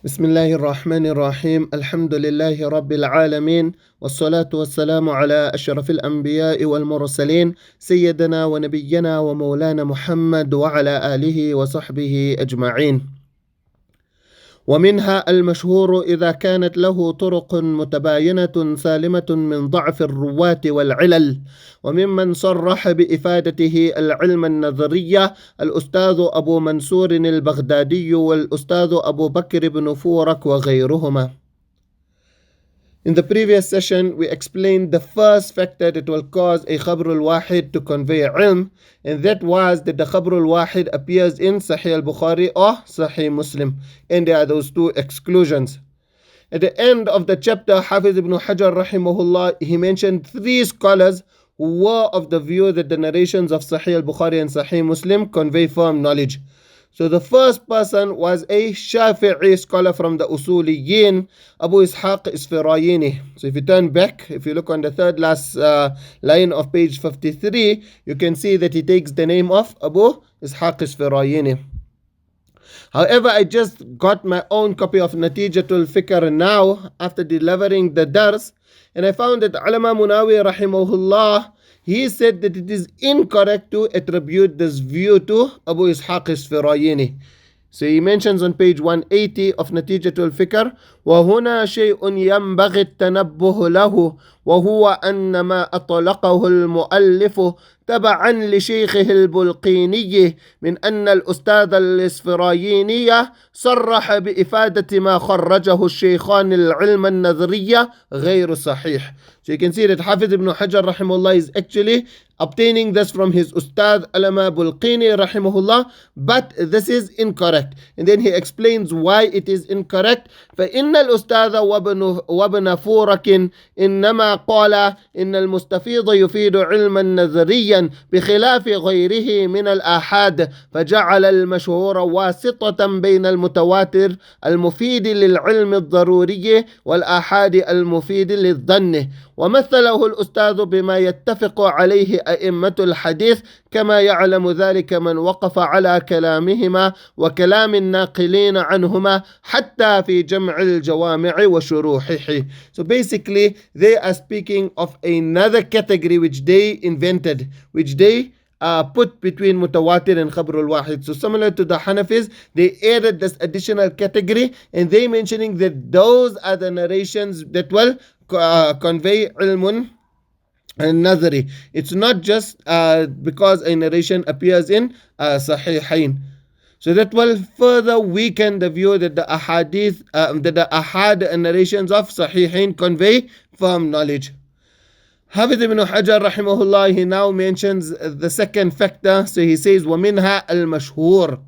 بسم الله الرحمن الرحيم الحمد لله رب العالمين والصلاة والسلام على أشرف الأنبياء والمرسلين سيدنا ونبينا ومولانا محمد وعلى آله وصحبه أجمعين. ومنها المشهور إذا كانت له طرق متباينة سالمة من ضعف الرواة والعلل. وممن صرح بإفادته العلم النظرية الأستاذ أبو منصور البغدادي والأستاذ أبو بكر بن فورك وغيرهما. In the previous session, we explained the first factor that will cause a khabr al-wahid to convey ilm, and that was that the khabr al-wahid appears in Sahih al-Bukhari or Sahih Muslim, and there are those two exclusions. At the end of the chapter, Hafiz ibn Hajar rahimahullah, he mentioned three scholars who were of the view that the narrations of Sahih al-Bukhari and Sahih Muslim convey firm knowledge. So the first person was a Shafi'i scholar from the Usuliyin, Abu Ishaq Isfirayini. So if you turn back, if you look on the third last line of page 53, you can see that he takes the name of Abu Ishaq Isfirayini. However, I just got my own copy of Natijatul Fikr now after delivering the dars, and I found that Alama Munawi rahimahullah, he said that it is incorrect to attribute this view to Abu Ishaq Isfirayini. So he mentions on page 180 of Natijatul Fikr, وَهُنَا شَيْءٌ يَنْبَغِي التَّنَبُّهُ لَهُ وَهُوَ أَنَّ مَا أَطْلَقَهُ الْمُؤَلِّفُ تبعا لشيخه البلقيني من أن الأستاذ الإسفرايني صرح بإفادة ما خرجه الشيخان العلم النظرية غير صحيح. So you can see that Hafiz ibn Hajar rahimahullah is actually obtaining this from his Ustad Alama Bulqini rahimahullah, but this is incorrect. And then he explains why it is incorrect. فإن الأستاذ وابن فورك إنما قال إن المستفيض يفيد علما نظريا بخلاف غيره من الآحاد، فجعل المشهور واسطة بين المتواتر المفيد للعلم الضروري والآحاد المفيد للظن. ومثله الأستاذ بما يتفق عليه أئمة الحديث كما يعلم ذلك من وقف على كلامهما وكلام الناقلين عنهما حتى في جمع الجوامع وشروحه. So basically they are speaking of another category which they invented, which they put between mutawatir and khabr al-wahid. So similar to the Hanafis, they added this additional category, and they mentioning that those are the narrations that will convey ilmun and nadhari. It's not just because a narration appears in Sahihain. So that will further weaken the view that the ahadith, that the ahad and narrations of Sahihain convey firm knowledge. Hafiz ibn Hajar rahimahullah, he now mentions the second factor. So he says, وَمِنْهَا الْمَشْهُورِ,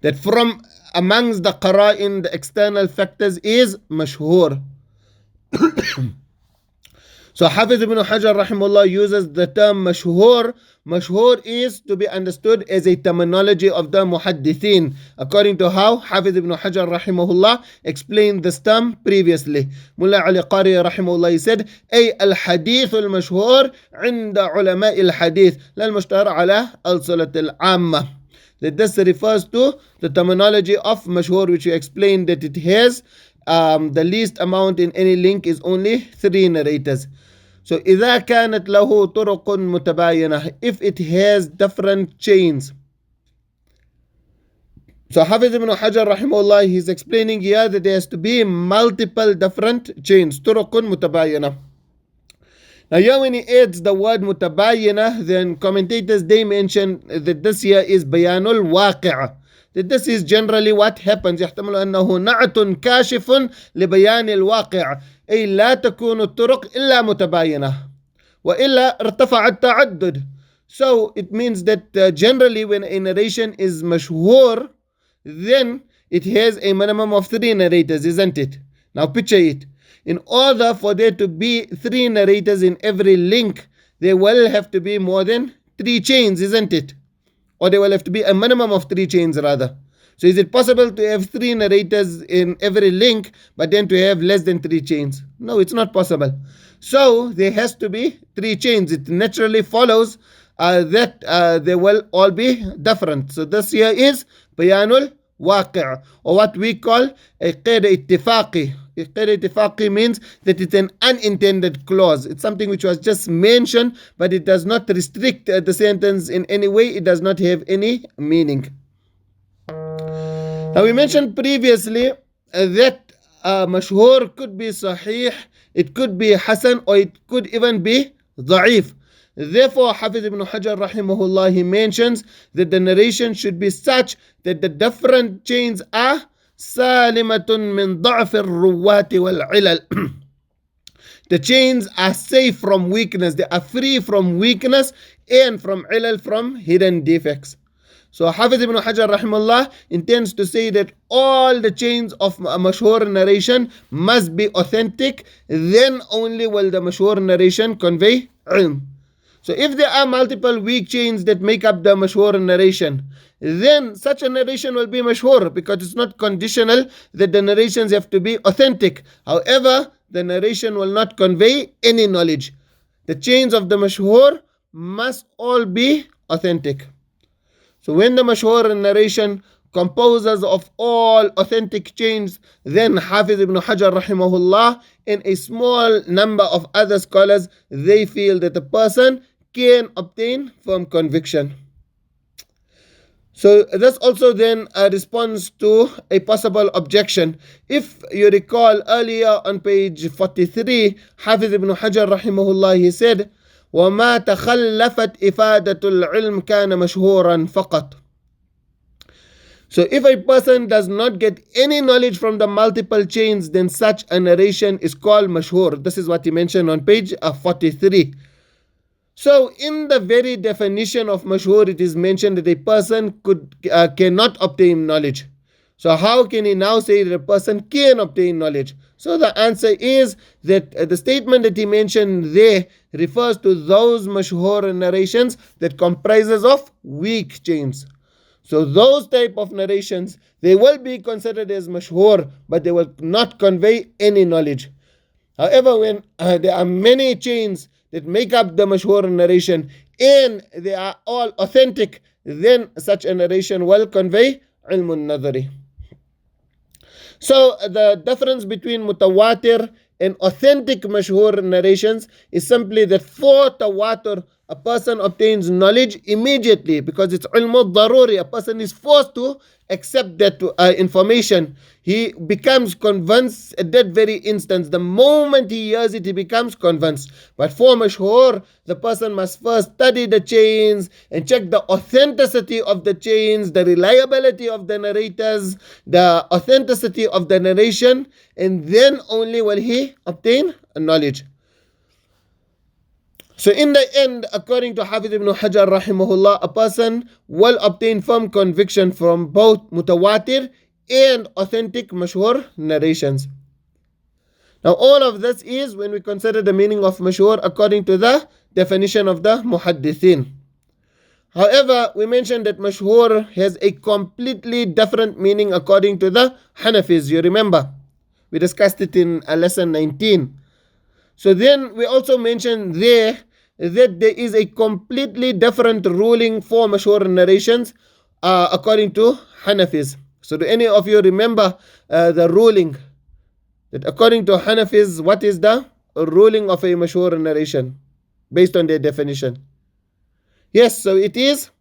that from amongst the qara'in, the external factors is mashhur. So Hafiz ibn Hajar rahimahullah uses the term mashhur. Mashhur is to be understood as a terminology of the muhaddithin, according to how Hafiz ibn Hajar rahimahullah explained this term previously. Mullah Ali Qari rahimahullah, he said, أي الحديث المشهور عند علماء الحديث لا المشتهر على ألسنة العامة. That this refers to the terminology of mashhur, which we explained that it has the least amount in any link is only 3 narrators. So إذا كانت له طرق متباينة, if it has different chains. So Hafiz ibn Hajar rahimahullah, he's explaining here that there has to be multiple different chains. طرق متباينة. Now here when he adds the word mutabayyinah, then commentators, they mention that this here is bayanul waqi'ah, that this is generally what happens. يحتمل أنه نعت كاشف لبيان الواقع، أي لا تكون الطرق إلا متباينة وإلا ارتفع التعدد. So it means that generally when a narration is mashhur, then it has a minimum of 3 narrators, isn't it? Now picture it. In order for there to be 3 narrators in every link, there will have to be more than 3 chains, isn't it? Or there will have to be a minimum of 3 chains rather. So is it possible to have 3 narrators in every link, but then to have less than 3 chains? No, it's not possible. So there has to be 3 chains. It naturally follows that they will all be different. So this here is bayanul واقع, or what we call a قيد اتفاقي. A قيد اتفاقي means that it's an unintended clause. It's something which was just mentioned, but it does not restrict the sentence in any way. It does not have any meaning. Now we mentioned previously that mashhur could be sahih, it could be hasan, or it could even be da'if. Therefore, Hafiz ibn Hajar rahimahullah, he mentions that the narration should be such that the different chains are salimatun min da'f al-ruwati wal-ilal. The chains are safe from weakness, they are free from weakness and from ilal, from hidden defects. So Hafiz ibn Hajar rahimahullah intends to say that all the chains of a mashhur narration must be authentic, then only will the mashhur narration convey ilm. So if there are multiple weak chains that make up the mashhur narration, then such a narration will be mashhur, because it's not conditional that the narrations have to be authentic. However, the narration will not convey any knowledge. The chains of the mashhur must all be authentic. So when the mashhur narration composes of all authentic chains, then Hafiz ibn Hajar rahimahullah and a small number of other scholars, they feel that the person can obtain firm conviction. So this also then responds to a possible objection. If you recall earlier on page 43, Hafiz ibn Hajar rahimahullah, he said, وَمَا تَخَلَّفَتْ إِفَادَةُ الْعِلْمِ كَانَ مَشْهُورًا فَقَطْ. So if a person does not get any knowledge from the multiple chains, then such a narration is called mashhur. This is what he mentioned on page 43. So in the very definition of mashhur, it is mentioned that a person cannot obtain knowledge. So how can he now say that a person can obtain knowledge? So the answer is that the statement that he mentioned there refers to those mashhur narrations that comprises of weak chains. So those type of narrations, they will be considered as mashhur, but they will not convey any knowledge. However, when there are many chains that make up the mashhur narration and they are all authentic, then such a narration will convey ilm an-nadhari. So the difference between mutawatir and authentic mashhur narrations is simply that for tawatur, a person obtains knowledge immediately because it's ilm al-daruri. A person is forced to accept that information. He becomes convinced at that very instant. The moment he hears it, he becomes convinced. But for mashhur, the person must first study the chains and check the authenticity of the chains, the reliability of the narrators, the authenticity of the narration, and then only will he obtain knowledge. So in the end, according to Hafiz ibn Hajar rahimahullah, a person will obtain firm conviction from both mutawatir and authentic mashhur narrations. Now all of this is when we consider the meaning of mashhur according to the definition of the muhaddithin. However, we mentioned that mashhur has a completely different meaning according to the Hanafis. You remember, we discussed it in lesson 19. So then we also mentioned there that there is a completely different ruling for mashhur narrations according to Hanafis. So do any of you remember the ruling that according to Hanafis, what is the ruling of a mashhur narration based on their definition? Yes, so it is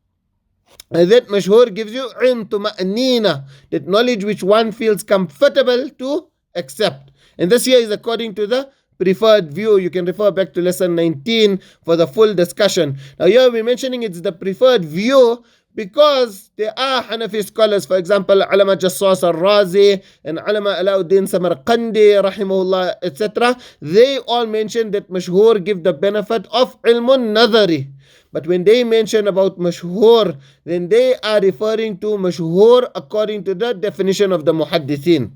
that mashhur gives you tuma'nina, that knowledge which one feels comfortable to accept. And this here is according to the preferred view. You can refer back to lesson 19 for the full discussion. Now here we're mentioning it's the preferred view because there are Hanafi scholars, for example, Alama Jassas al-Razi and Alama Alauddin Samarqandi, rahimahullah, etc. They all mention that mashhur give the benefit of ilmun nadhari. But when they mention about mashhur, then they are referring to mashhur according to the definition of the muhaddithin.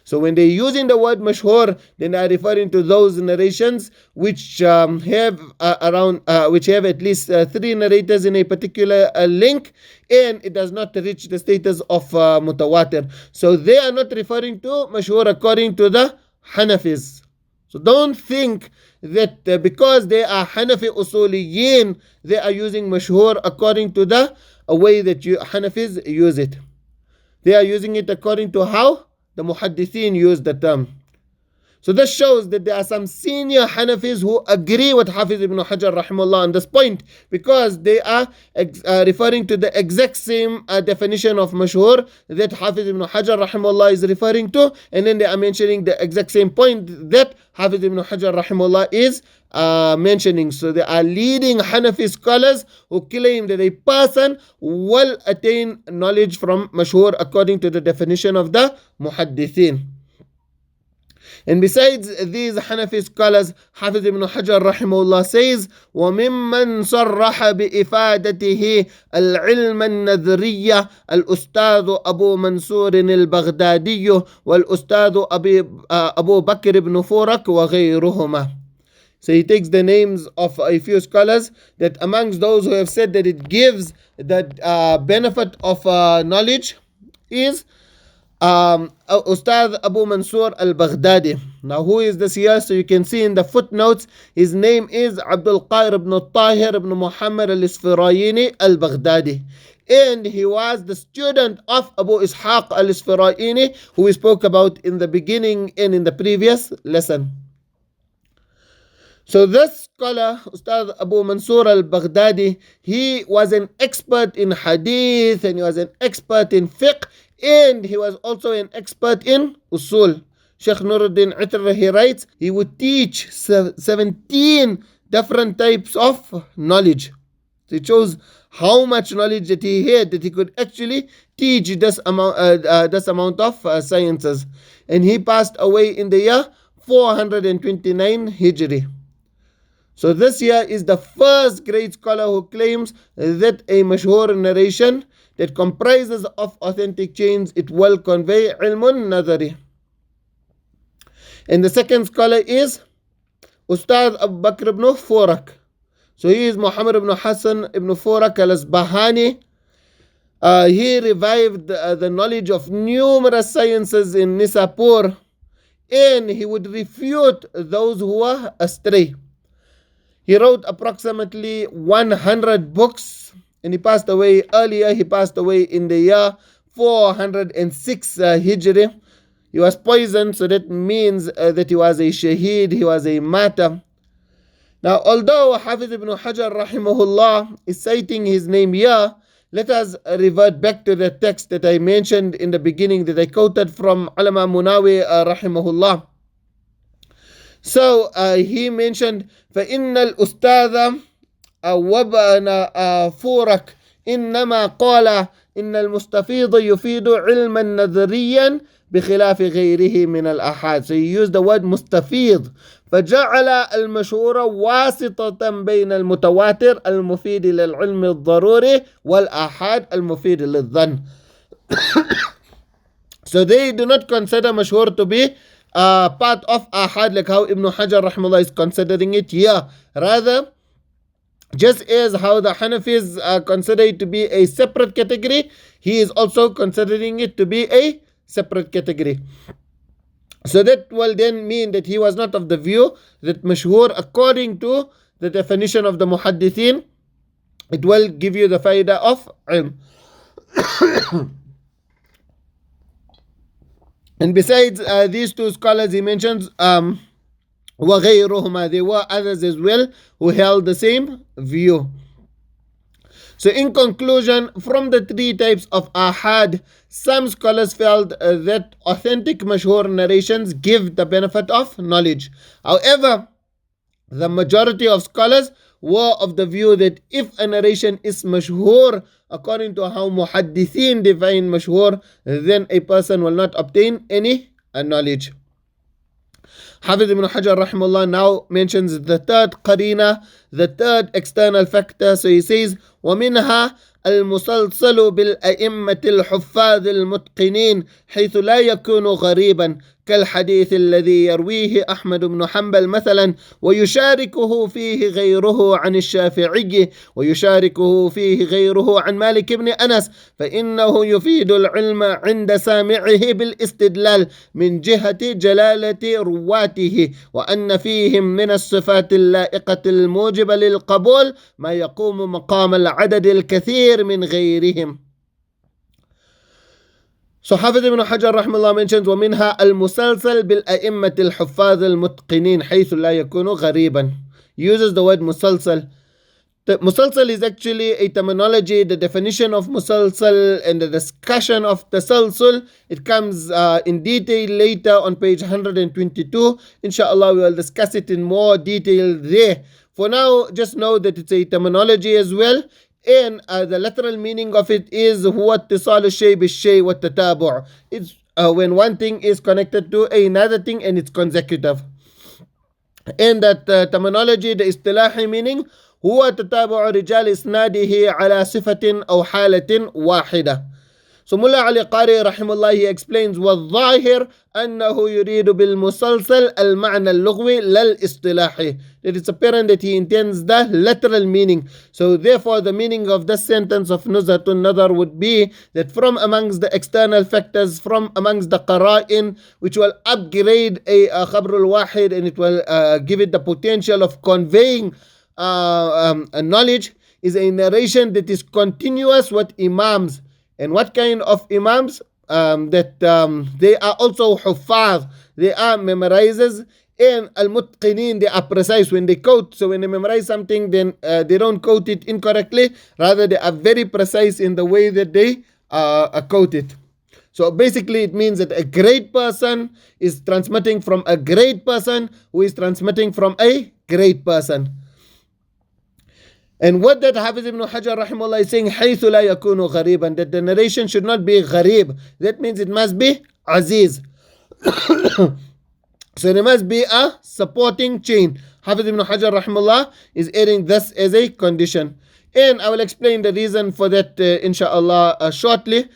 So when they're using the word mashhur, then they are referring to those narrations which have at least 3 narrators in a particular link, and it does not reach the status of mutawatir. So they are not referring to mashhur according to the Hanafis. So don't think that because they are Hanafi usuliyin, they are using mashhur according to the way that Hanafis use it. They are using it according to how the Muhaddithin use the term. So this shows that there are some senior Hanafis who agree with Hafiz ibn Hajar rahimahullah on this point, because they are referring to the exact same definition of mashhur that Hafiz ibn Hajar rahimahullah is referring to, and then they are mentioning the exact same point that Hafiz ibn Hajar rahimahullah is mentioning. So they are leading Hanafi scholars who claim that a person will attain knowledge from mashhur according to the definition of the Muhaddithin. And besides these Hanafi scholars, Hafiz ibn Hajar rahimahullah says, وَمِمَّنْ صَرَّحَ بِإِفَادَتِهِ الْعِلْمَ النَّذْرِيَّ الْأُسْتَاذُ أبو منصور البغدادي والأستاذ أبو بكر بن فورك وغيرهما. So he takes the names of a few scholars that amongst those who have said that it gives the benefit of knowledge is Ustad Abu Mansur al-Baghdadi. Now who is this here? So you can see in the footnotes, his name is Abdul Qair ibn Tahir ibn Muhammad al-Isfirayini al-Baghdadi. And he was the student of Abu Ishaq al-Isfirayini, who we spoke about in the beginning and in the previous lesson. So this scholar, Ustad Abu Mansur al-Baghdadi, he was an expert in Hadith, and he was an expert in fiqh, and he was also an expert in usul. Sheikh Nuruddin Itr, he writes, he would teach 17 different types of knowledge. So it shows how much knowledge that he had, that he could actually teach this amount of sciences. And he passed away in the year 429 Hijri. So this here is the first great scholar who claims that a mashhur narration that comprises of authentic chains, it will convey ilmun nadhari. And the second scholar is Ustad Abu Bakr ibn Forak. So he is Muhammad ibn Hassan ibn Forak al-Asbahani. He revived the knowledge of numerous sciences in Nisapur, and he would refute those who were astray. He wrote approximately 100 books, and he passed away earlier. He passed away in the year 406 Hijri. He was poisoned, so that means that he was a shaheed, he was a martyr. Now, although Hafiz ibn Hajar rahimahullah is citing his name here, let us revert back to the text that I mentioned in the beginning, that I quoted from Alama Munawi rahimahullah. So he mentioned, فَإِنَّ الْأُسْتَاذَ وَبَنَ فُورَكَ إِنَّمَا قَالَ إِنَّ الْمُسْتَفِيضَ يُفِيدُ عِلْمًا نَظْرِيًّا بِخِلَافِ غَيْرِهِ مِنَ الْأَحَادِ. So he used the word مستفيض, فجعل المشهور واسطة بين المتواتر المفيد للعلم الضروري والآحاد المفيد للظن. So they do not consider mashhur to be part of ahad, like how Ibn Hajar rahimahullah is considering it here. Rather, just as how the Hanafis consider it to be a separate category, he is also considering it to be a separate category. So that will then mean that he was not of the view that mashhur, according to the definition of the muhaddithin, it will give you the faida of ilm. And besides these two scholars he mentions, وَغَيْرُهُمَا, there were others as well who held the same view. So in conclusion, from the three types of ahad, some scholars felt that authentic mashhur narrations give the benefit of knowledge. However, the majority of scholars were of the view that if a narration is mashhur according to how muhaddithin define mashhur, then a person will not obtain any knowledge. Hafiz ibn Hajar rahimahullah now mentions the third qarina, the third external factor. So he says, وَمِنْهَا المسلسل بالأئمة الحفاظ المتقنين حيث لا يكون غريبا كالحديث الذي يرويه أحمد بن حنبل مثلا ويشاركه فيه غيره عن الشافعي ويشاركه فيه غيره عن مالك بن أنس فإنه يفيد العلم عند سامعه بالاستدلال من جهة جلالة رواته وأن فيهم من الصفات اللائقة الموجبة للقبول ما يقوم مقام العدد الكثير من غيرهم. So Hafidh ibn Hajar rahimahullah mentions ومنها المسلسل بالأئمة الحفاظ المتقنين حيث لا يكون غريبا. He uses the word musalsal. The musalsal is actually a terminology. The definition of musalsal and the discussion of tasalsul, it comes in detail later on page 122. Inshallah, we will discuss it in more detail there. For now, just know that it's a terminology as well. And the literal meaning of it is هو اتصال الشيء بالشيء والتتابع. It's when one thing is connected to another thing and it's consecutive. And that terminology, the istilahi meaning هو تتابع رجال إسناده على صفة أو حالة واحدة. So Mullah Ali Qari rahimahullah, he explains والظاهر أنه يريد بالمسلسل المعنى اللغوي للاصطلاحي. That it's apparent that he intends the literal meaning. So therefore the meaning of this sentence of Nuzha an-Naḍar would be that from amongst the external factors, from amongst the qara'in, which will upgrade a khabr al-wahid and it will give it the potential of conveying a knowledge, is a narration that is continuous with imams. And what kind of imams? That they are also huffaz, they are memorizers, and al-mutqinin, they are precise when they quote. So when they memorize something, then they don't quote it incorrectly, rather they are very precise in the way that they quote it. So basically it means that a great person is transmitting from a great person who is transmitting from a great person. And what that Hafiz ibn Hajar rahimahullah is saying, حَيْثُ لَا يَكُونُ غَرِيبًا, that the narration should not be gharib. That means it must be aziz. So there must be a supporting chain. Hafiz ibn Hajar rahimahullah is adding this as a condition. And I will explain the reason for that inshallah shortly.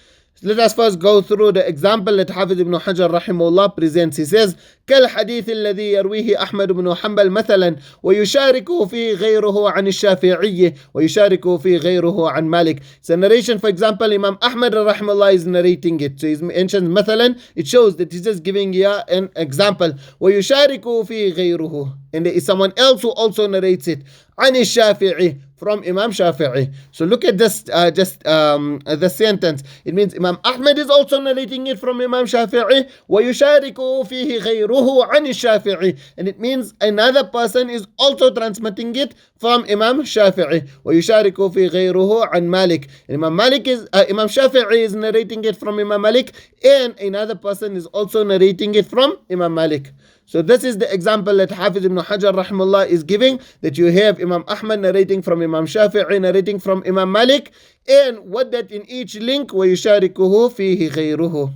Let us first go through the example that Hafiz ibn Hajar rahimahullah presents. He says, كالحديث الذي يرويه أحمد بن حنبل مثلا ويشاركه فيه غيره عن الشافعي ويشاركه فيه غيره عن مالك. It's a narration, for example, Imam Ahmad rahimahullah is narrating it. So he mentions مثلا, it shows that he's just giving here an example. ويشاركه فيه غيره, and there is someone else who also narrates it. عن الشافعي, from Imam Shafi'i. So look at this, the sentence. It means Imam Ahmad is also narrating it from Imam Shafi'i. وَيُشَارِكُهُ فِيهِ غَيْرُهُ عَنِ الشَّافِعِ. And it means another person is also transmitting it from Imam Shafi'i. وَيُشَارِكُهُ فِيهِ غَيْرُهُ عَنْ Malik. And Imam Shafi'i is narrating it from Imam Malik, and another person is also narrating it from Imam Malik. So this is the example that Hafiz ibn Hajar rahimahullah is giving, that you have Imam Ahmad narrating from Imam Shafi'i, narrating from Imam Malik, and what that in each link, وَيُشَارِكُهُ فِيهِ غَيْرُهُ.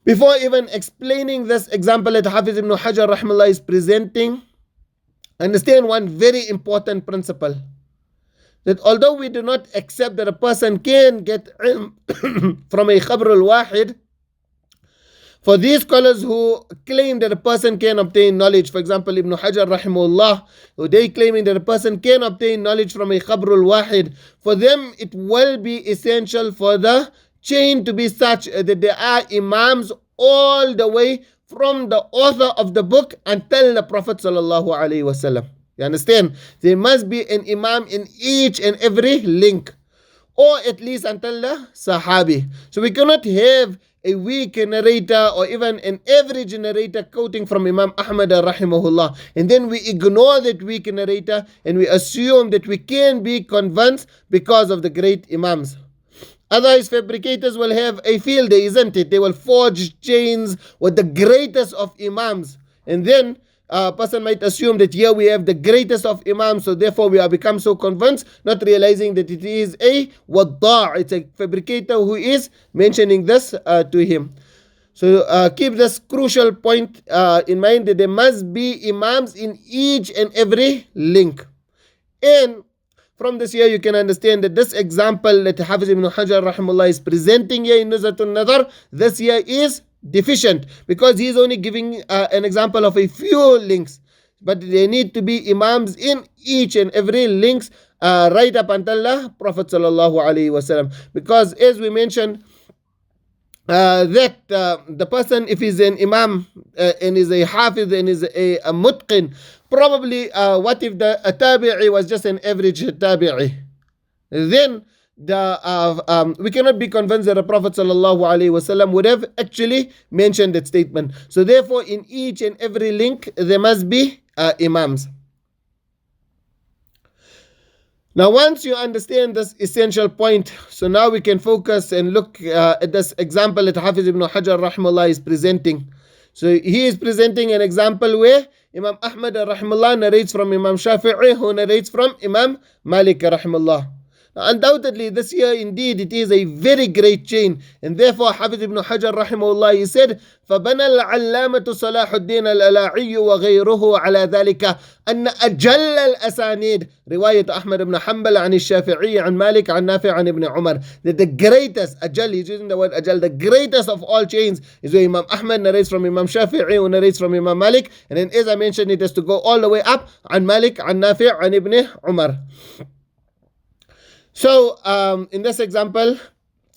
Before even explaining this example that Hafiz ibn Hajar rahimahullah is presenting, understand one very important principle. That although we do not accept that a person can get ilm from a khabr al-wahid, for these scholars who claim that a person can obtain knowledge, for example, Ibn Hajar rahimahullah, who they claiming that a person can obtain knowledge from a khabrul wahid, for them it will be essential for the chain to be such that there are imams all the way from the author of the book until the Prophet sallallahu alaihi wasallam. You understand? There must be an imam in each and every link, or at least until the Sahabi. So we cannot have a weak narrator or even an average narrator quoting from Imam Ahmad rahimahullah, and then we ignore that weak narrator and we assume that we can be convinced because of the great imams. Otherwise, fabricators will have a field day, isn't it? They will forge chains with the greatest of imams, and then a person might assume that here we have the greatest of imams, so therefore we have become so convinced, not realizing that it is a wadda', it's a fabricator who is mentioning this to him. So keep this crucial point in mind, that there must be imams in each and every link. And from this here you can understand that this example that Hafiz ibn Hajar rahimahullah is presenting here in Nuzha an-Naḍar, this here is deficient, because he is only giving an example of a few links, but there need to be imams in each and every links right up until the Prophet sallallahu alaihi wasallam. Because as we mentioned, that the person, if he's an imam and is a hafiz and is a mutqin, probably what if the tabi'i was just an average tabi'i? Then we cannot be convinced that the Prophet ﷺ would have actually mentioned that statement. So therefore, in each and every link, there must be imams. Now, once you understand this essential point, so now we can focus and look at this example that Hafiz ibn Hajar rahimahullah is presenting. So he is presenting an example where Imam Ahmad rahimahullah narrates from Imam Shafi'i, who narrates from Imam Malik rahimahullah. Undoubtedly, this here indeed it is a very great chain, and therefore Hafiz ibn Hajar rahimahullah he said, فبنى العلامة صلاح الدين الألاعي وغيره على ذلك أن أجل الأسانيد رواية أحمد بن حنبل عن الشافعي عن مالك عن نافع عن ابن عمر, that the greatest, أجل, he's using the word أجل, the greatest of all chains is where Imam Ahmad narrates from Imam Shafi'i, who narrates from Imam Malik, and then as I mentioned it has to go all the way up عن مالك عن نافع عن ابن عمر. So in this example,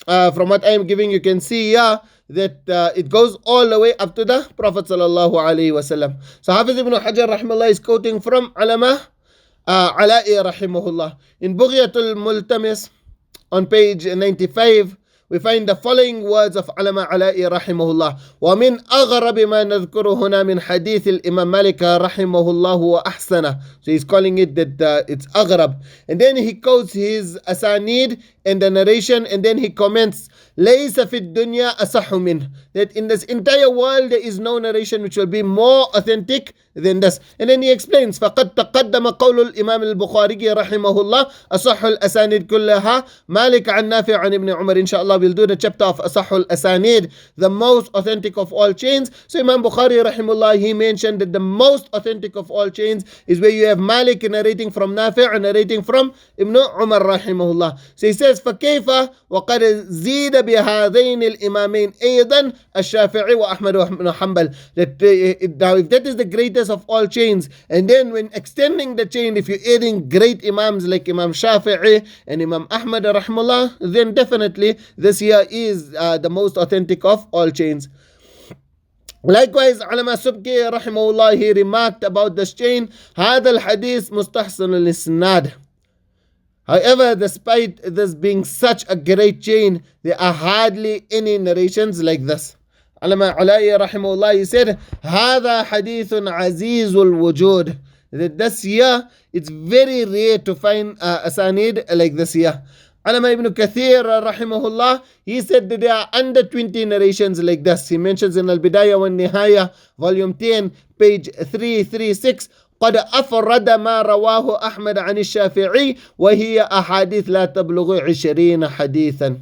from what I am giving, you can see here that it goes all the way up to the Prophet sallallahu alaihi wasallam. So Hafiz ibn Hajar rahimahullah is quoting from Alama Ala'i rahimahullah. In Bughyatul Multamis on page 95, we find the following words of Alama Ala'i rahimahullah. وَمِنْ أَغْرَبِ مَا نَذْكُرُ هُنَا مِنْ حَدِيثِ الْإِمَامِ مَالِكَ رَحِمَهُ اللَّهُ وَأَحْسَنَ. So he's calling it that it's أغرب. And then he quotes his asanid and the narration, and then he comments, لَيْسَ فِي الدُّنْيَا أَصَحُ مِنْهُ, that in this entire world there is no narration which will be more authentic than this. And then he explains, فَقَدْ تَقَدَّمَ قَوْلُ الْإِمَامِ الْبُخَارِيِّ رَحِمَهُ اللَّه أَصَحُّ الْأَسَانِيدِ كُلَّهَا مَالِكَ عَنْ نَافِعٍ عَنْ ابْنِ عُمَرٍ. Inshallah we'll do the chapter of أَصَحُّ الْأَسَانِيدِ, the most authentic of all chains. So Imam Bukhari rahimahullah, he mentioned that the most authentic of all chains is where you have Malik narrating from Nafi' narrating from Ibn Umar rahimahullah. So he says, فَكَيْفَ وَقَدْ زِيدَ بِهَذَيْنِ الْإِمَامَيْنِ أَيْضًا الشَّافِعِي وَأَحْمَدُ وَابْنُ حَنْبَلٍ. That now if that is the greatest of all chains, and then when extending the chain, if you're adding great imams like Imam Shafi'i and Imam Ahmad rahimahullah, then definitely this here is the most authentic of all chains. Likewise, Alama Subki rahimahullah, he remarked about this chain, هذا الحديث مستحسن الإسناد. However, despite this being such a great chain, there are hardly any narrations like this. Alama Ala'i rahimahullah, he said, هذا حديث عزيز الوجود. That this year, it's very rare to find asanid like this year. Alama ibn Kathir rahimahullah, he said that there are under 20 narrations like this. He mentions in Al-Bidayah wa Nihaya, volume 10, page 336, قد أفرد ما رواه أحمد عن الشافعي وهي أحاديث لا تبلغ 20 حديثا.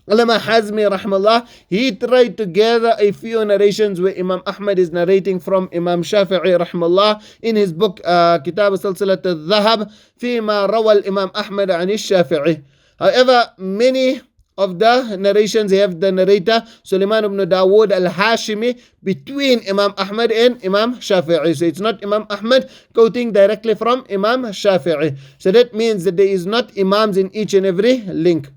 Ulama Hazmi rahmallah, he tried to gather a few narrations where Imam Ahmad is narrating from Imam Shafi'i rahmallah in his book Kitab Silsilat al-Dhahab فيما روى الإمام أحمد عن الشافعي. However, many of the narrations have the narrator Sulaiman ibn Dawood al-Hashimi between Imam Ahmad and Imam Shafi'i. So it's not Imam Ahmad quoting directly from Imam Shafi'i. So that means that there is not imams in each and every link.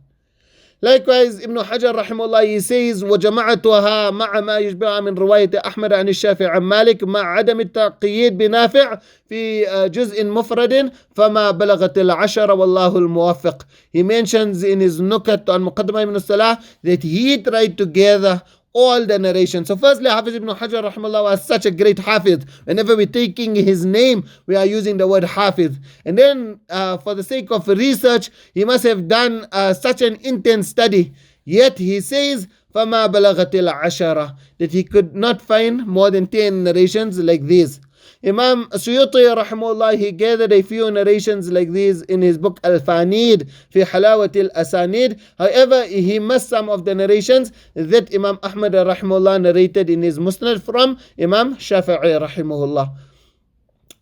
Likewise, Ibn Hajar rahimahullah, he says, وجمعتها مع ما يشبهها من رواية أحمد عن الشافعي عن مالك مع عدم التقييد بنافع في جزء مفرد فما بلغت العشرة والله الموفق. He mentions in his Nukat on Muqaddimah ibn Salah that he tried to gather all the narrations. So firstly, Hafiz ibn Hajar rahimahullah was such a great Hafiz. Whenever we're taking his name, we are using the word Hafiz. And then for the sake of research, he must have done such an intense study. Yet he says, فَمَا بَلَغَتِ الْعَشَرَةِ, that he could not find more than 10 narrations like these. Imam Suyuti rahimahullah, he gathered a few narrations like these in his book Al-Fanid fi Halawat al-Asanid. However, he missed some of the narrations that Imam Ahmad rahimahullah narrated in his Musnad from Imam Shafi'i rahimahullah.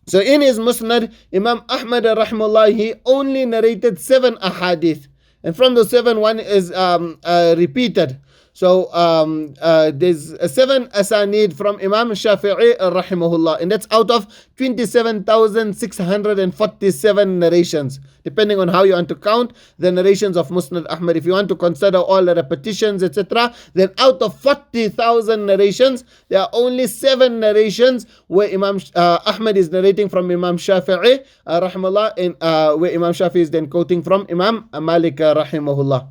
So in his Musnad, Imam Ahmad rahimahullah, he only narrated 7 ahadith. And from the 7, one is repeated. So there's 7 asanid from Imam Shafi'i rahimahullah, and that's out of 27,647 narrations, depending on how you want to count the narrations of Musnad Ahmad. If you want to consider all the repetitions, etc., then out of 40,000 narrations, there are only 7 narrations where Imam Ahmad is narrating from Imam Shafi'i rahimahullah, and where Imam Shafi'i is then quoting from Imam Malik rahimahullah.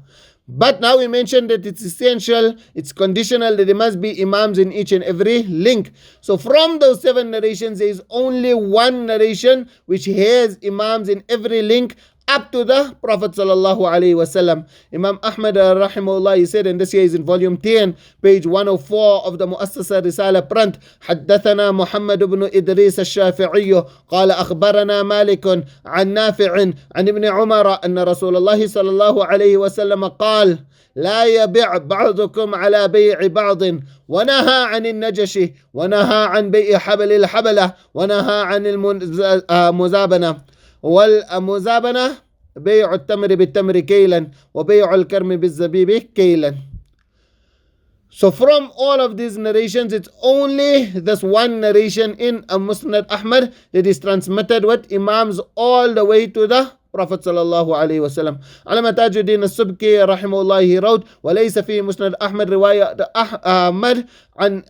But now we mentioned that it's essential, it's conditional, that there must be imams in each and every link. So from those 7 narrations, there is only 1 narration which has imams in every link up to the Prophet sallallahu alaihi wasallam. Imam Ahmad rahimahullah, he said, and this here is in volume 10, page 104 of the Muassasa Risala print, حدثنا محمد بن إدريس الشافعي قال أخبرنا مالك عن نافع عن ابن عمر أن رسول الله صلى الله عليه وسلم قال لا يبيع بعضكم على بيع بعض ونهى عن النجش ونهى عن بيع حبل الحبلة ونهى عن المزابنة والمزابنة بيع التمر بالتمر كيلا وبيع الكرم بالزبيب كيلا. So from all of these narrations, it's only this 1 narration in Musnad Ahmad that is transmitted with imams all the way to the Prophet sallallahu alaihi wasallam. Alama Tajuddin al-Subki rahimahullah, he wrote, وليس في مسند أحمد رواية أحمد عن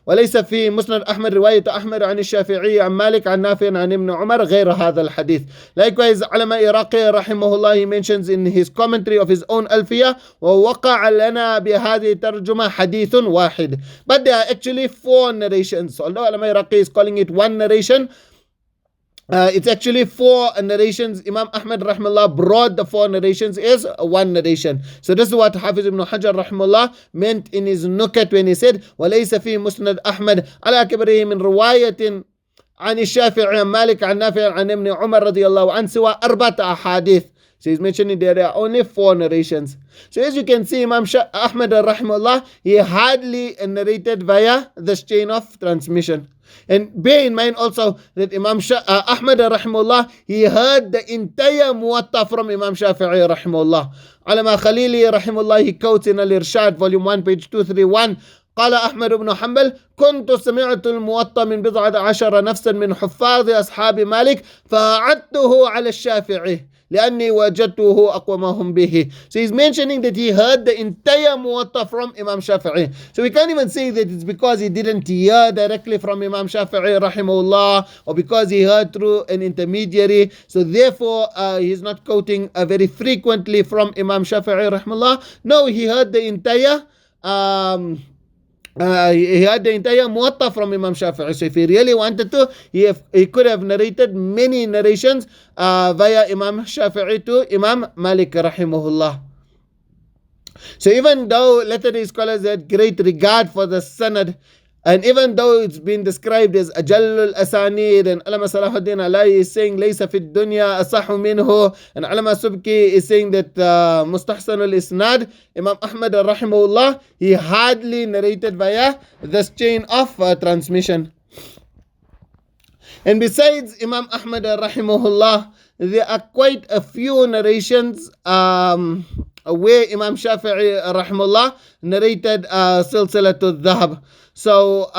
وليس في مسند أحمد رواية أحمد عن الشافعي عن مالك عن نافع عن ابن عمر غير هذا الحديث. Likewise, Alama Iraqi rahimahullah, he mentions in his commentary of his own Alfiya, ووقع لنا بهذه الترجمة حديث واحد. But there are actually 4 narrations. Although Alama Iraqi is calling it 1 narration, it's actually 4 narrations. Imam Ahmad rahimahullah brought the 4 narrations as 1 narration. So this is what Hafiz ibn Hajar rahimahullah meant in his nukat when he said وَلَيْسَ فِي مُسْنَدْ أحمد على كبره من رواية عن الشافعي عن مالك عن نافع عن ابن عمر رضي الله عنه سوى 4 أحاديث. So he's mentioning there are only 4 narrations. So as you can see, Imam Ahmad rahimahullah, he hardly narrated via this chain of transmission. And bear in mind also that Imam Ahmad rahimahullah, he heard the entire Muwatta from Imam Shafi'i rahimahullah. Alama Khalili rahimahullah, he quotes in Al-Irshad, volume 1, page 231, قال أحمد بن حنبل كنت سمعت الموطأ من 12 نفسا من حفاظ أصحاب مالك فأعدته على الشافعي لأني وجدته أقومهم به. So he's mentioning that he heard the entire Muwatta from Imam Shafi'i. So we can't even say that it's because he didn't hear directly from Imam Shafi'i rahimahullah, or because he heard through an intermediary. So therefore he's not quoting very frequently from Imam Shafi'i rahimahullah. No, he heard the entire he had the entire Muwatta from Imam Shafi'i. So if he really wanted to, he could have narrated many narrations via Imam Shafi'i to Imam Malik rahimahullah. So even though latter-day scholars had great regard for the sanad, and even though it's been described as Ajallul Asanid, and Alama Salahuddin Alai is saying Laysa fi dunya asahu minhu, and Alama Subki is saying that Mustahsanul Isnad, Imam Ahmad rahimahullah, he hardly narrated via this chain of transmission. And besides Imam Ahmad rahimahullah, there are quite a few narrations where Imam Shafi'i rahimahullah narrated Silsilatul Dhahab. So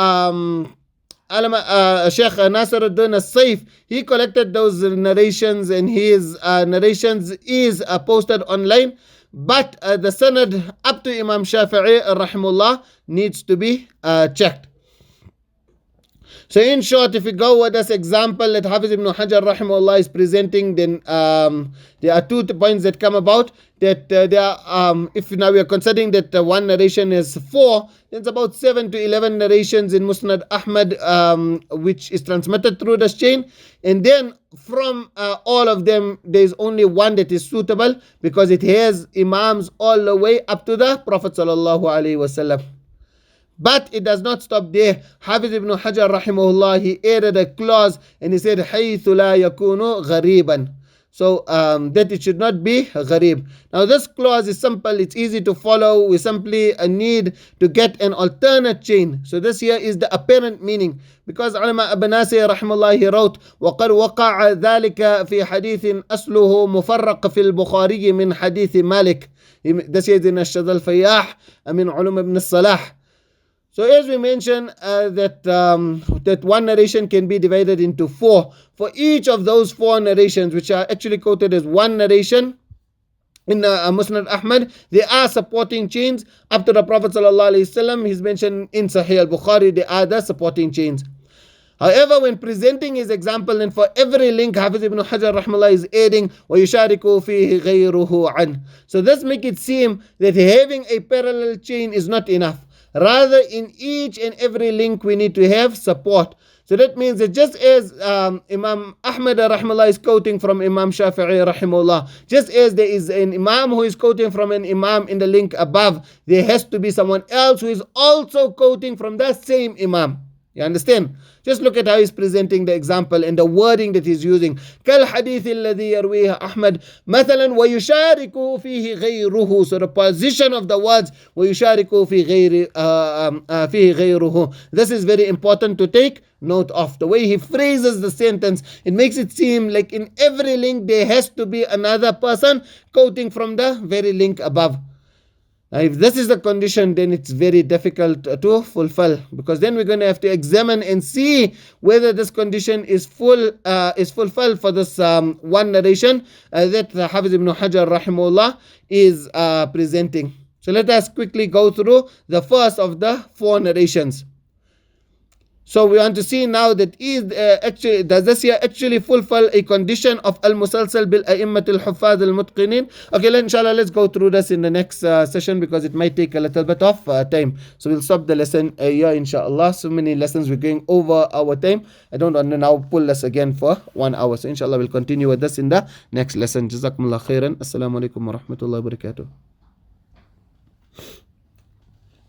Sheikh Nasiruddin al-Saif, he collected those narrations, and his narrations is posted online, but the sanad up to Imam Shafi'i rahimahullah needs to be checked. So in short, if we go with this example that Hafiz ibn Hajar rahimahullah is presenting, then there are 2 points that come about. That if now we are considering that one narration is 4, then it's about 7 to 11 narrations in Musnad Ahmad which is transmitted through this chain. And then from all of them, there is only one that is suitable because it has imams all the way up to the Prophet sallallahu alaihi wasallam. But it does not stop there. Hafiz ibn Hajar rahimahullah, he added a clause and he said حيث لا يكون غريبا. So that it should not be gharib. Now this clause is simple, it's easy to follow. We simply need to get an alternate chain. So this here is the apparent meaning. Because ulama Ibn Nasir rahimahullah, he wrote وَقَدْ وَقَعَ ذَلِكَ فِي حَدِيثٍ أَصْلُهُ مُفَرَّقٌ فِي الْبُخَارِيِّ مِنْ حَدِيثِ مالك. This here is in الشذ الفياح من علوم ابن الصلاح. So as we mentioned that one narration can be divided into four. For each of those four narrations, which are actually quoted as one narration in Musnad Ahmad, there are supporting chains. Up to the Prophet ﷺ, he's mentioned in Sahih al-Bukhari, there are the supporting chains. However, when presenting his example, and for every link, Hafiz ibn Hajar rahmallah is adding وَيُشَارِكُ فِيهِ غَيْرُهُ عَنْ. So this makes it seem that having a parallel chain is not enough. Rather, in each and every link, we need to have support. So that means that just as Imam Ahmad rahimahullah is quoting from Imam Shafi'i rahimahullah, just as there is an Imam who is quoting from an Imam in the link above, there has to be someone else who is also quoting from that same Imam. You understand? Just look at how he's presenting the example and the wording that he's using. كالحديث الذي يرويه أحمد مثلا ويشارك فيه غيره. So the position of the words ويشارك فيه غيره. This is very important to take note of. The way he phrases the sentence, it makes it seem like in every link there has to be another person quoting from the very link above. If this is the condition, then it's very difficult to fulfill, because then we're going to have to examine and see whether this condition is fulfilled for this one narration that Hafiz ibn Hajar rahimahullah is presenting. So let us quickly go through the first of the four narrations. So we want to see now that does this here actually fulfill a condition of al-musalsal bil a'immat al-huffaz al-mutqinin? Okay, inshallah, let's go through this in the next session, because it might take a little bit of time. So we'll stop the lesson here, inshallah. So many lessons, we're going over our time. I don't want to now pull this again for 1 hour. So inshallah, we'll continue with this in the next lesson. Jazakumullah khairan. Assalamu alaikum wa rahmatullahi wa barakatuh.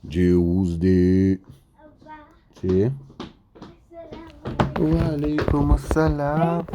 Tuesday. Wa alaikum assalam.